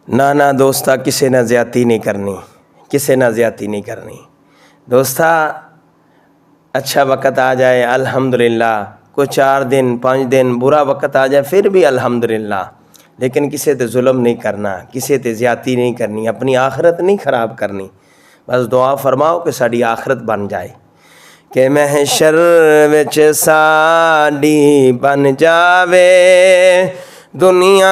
ना ना दोस्ता किसे ना ज़्यादती नहीं करनी, किसे ना ज़्यादती नहीं करनी। दोस्ता अच्छा वक़्त आ जाए अल्हम्दुलिल्लाह, कोई 4 दिन 5 दिन बुरा वक़्त आ जाए फिर भी अल्हम्दुलिल्लाह, लेकिन किसी ते जुल्म नहीं करना, किसी ते ज़्यादती नहीं करनी, अपनी आखरत नहीं ख़राब करनी। बस दुआ फरमाओ कि साड़ी आखरत बन जाए, कि महशर विच साड़ी बन जावे, दुनिया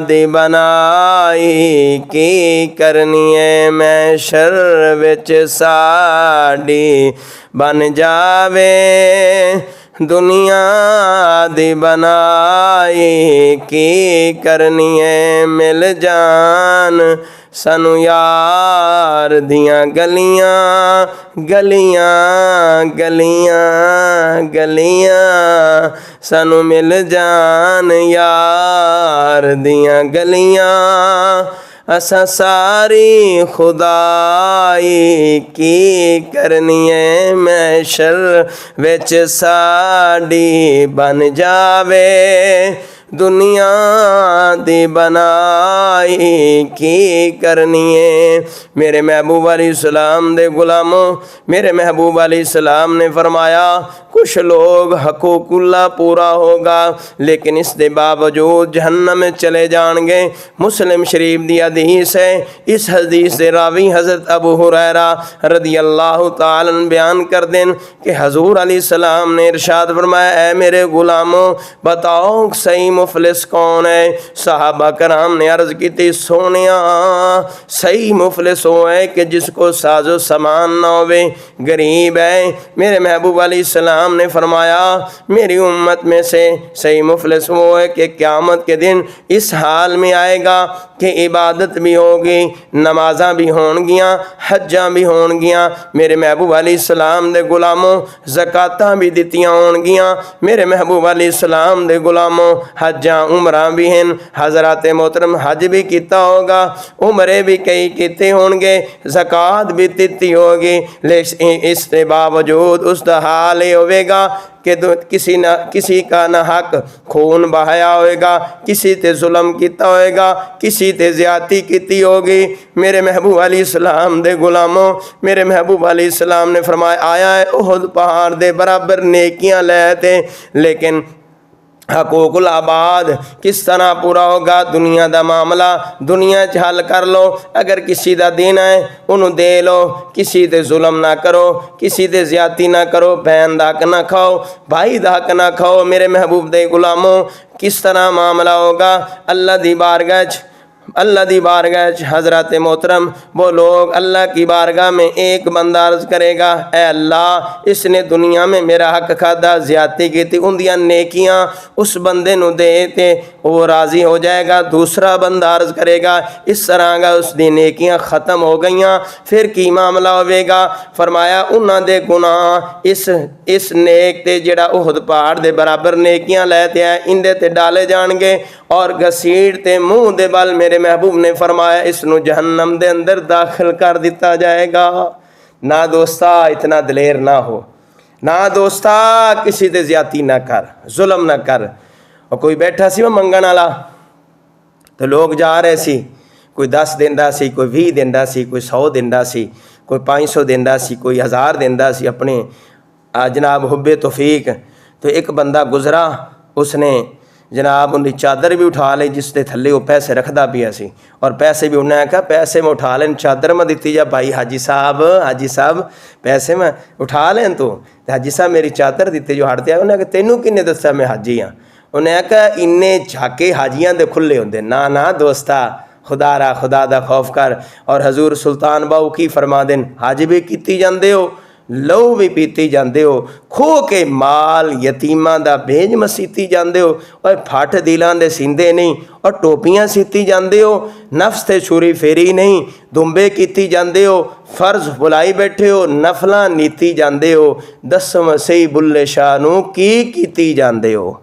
दी बनाई की करनी है। महशर विच साड़ी बन जावे, दुनिया दी बनाई की करनी है। मिल जान सानू यार दियां गलियां गलियां गलियां गलियां, सानू मिल जान यार दियां गलियां, असा सारी खुदाई की करनी है। महशर विच साड़ी बन जावे, दुनिया दी बनाई की करनी है। मेरे महबूब अलैहिस्सलाम दे गुलामों, मेरे महबूब अलैहिस्सलाम ने फरमाया कुछ लोग हकूकुल्ला पूरा होगा लेकिन इस दे बावजूद जहन्नम में चले जाएंगे। मुस्लिम शरीफ दी हदीस है। इस हदीस दे रावी हज़रत अबू हुरैरा रदियल्लाहु ताला अन्हु बयान कर दें कि हजूर अलैहिस्सलाम ने इरशाद फरमाया, ऐ मेरे गुलामों बताओ सही मुफलिस कौन है। सहाबा कराम ने अर्ज़ की थी, सोनिया सही मुफलिस वो है कि जिसको साजो सामान ना होवे, गरीब है। मेरे महबूब अलैहिस्सलाम ने फरमाया मेरी उम्मत में से सही मुफलिस वो है कि क़यामत के दिन इस हाल में आएगा कि इबादत भी होगी, नमाज़ां भी होंगियां, हज्जां भी होंगियां। मेरे महबूब अलैहिस्सलाम दे गुलामों ज़कातां भी दित्तियां होंगियां। मेरे महबूब अलैहिस्सलाम दे गुलामों हज्जां उमरां भी हैं। हज़रात मोहतरम हज भी किया होगा, उमरे भी कई किते होंगे, ज़कात भी दित्ती होगी, लेकिन इसके बावजूद उसका हाल ये होगा कि किसी का ना हक खून बहाया होएगा, किसी ते जुल्म किया होएगा, किसी ते ज़्यादती की होगी। मेरे महबूब अलैहिस्सलाम दे गुलामों, मेरे महबूब अलैहिस्सलाम ने फरमाया आया है उहद पहाड़ दे बराबर नेकियां लेते, लेकिन हकूकुल आबाद किस तरह पूरा होगा। दुनिया का मामला दुनिया च हल कर लो, अगर किसी का दिन है उन्होंने दे लो, किसी ते जुल्म ना करो, किसी ते ज़्यादती ना करो, बहन दा हक ना खाओ, भाई दा हक ना खाओ। मेरे महबूब दे गुलामों किस तरह मामला होगा। अल्लाह दी बारगाह हज़रत मोहतरम वो लोग अल्लाह की बारगाह में एक बंदा अर्ज़ करेगा, ए अल्लाह इसने दुनिया में मेरा हक खादा, ज़्यादती की थी, उनदियां नेकियां उस बंदे नूं दे ते वो राज़ी हो जाएगा। दूसरा बंदा अर्ज़ करेगा इस तरह का उसकी नेकियां ख़त्म हो गईयां, फिर की मामला होवेगा। फरमाया उन्हां दे गुनाह इस नेक ते जिहड़ा उहद पहाड़ दे बराबर नेकियां लैते हैं इंदे ते डाले जाएंगे और घसीट ते मुँह दे बल मेरे महबूब ने फरमाया इसनू जहन्नम दे अंदर दाखिल कर दिता जाएगा। ना दोस्ता इतना दलेर ना हो, ना दोस्ता किसी ते ज़्यादती ना कर, जुल्म ना कर। और कोई बैठा सी मंगण वाला तो लोग जा रहे सी, कोई 10 दिंदा सी, कोई 20 दिंदा सी, कोई 100 दिंदा सी, कोई 500 दिंदा सी, कोई 1000 दिंदा सी अपने जनाब हुब्बे तौफीक। तो एक बंदा गुजरा, उसने जनाब उनकी चादर भी उठा ली जिसके थले वो पैसे रखता पिया सी, और पैसे भी उन्हें आख्या पैसे मैं उठा लें, चादर मैं दी जा भाई हाजी साहब पैसे मैं उठा लें तू। हाजी साहब मेरी चादर दी जो हटते उन्हें आख्या तेनू किन्ने दस्या मैं हाजी हाँ। उन्हें आख्या इन्ने झाके हाजियां दे खुले होंदे। ना ना दोस्ता खुदा दा खौफ कर। और हजूर सुल्तान बाहू की फरमा देन, हज भी कीती जांदे हो, लहू भी पीती जाते हो, खो के माल यतीमां दा भेज मसीती जाते हो, और फट दिलां दे सींदे नहीं और टोपियां सीती जाते हो, नफ्स ते छुरी फेरी नहीं, दुंबे कीती जाते हो, फर्ज बुलाई बैठे हो, नफलां नीती जाते हो, दसो मसीह बुल्ले शाह नूं की कीती जाते हो।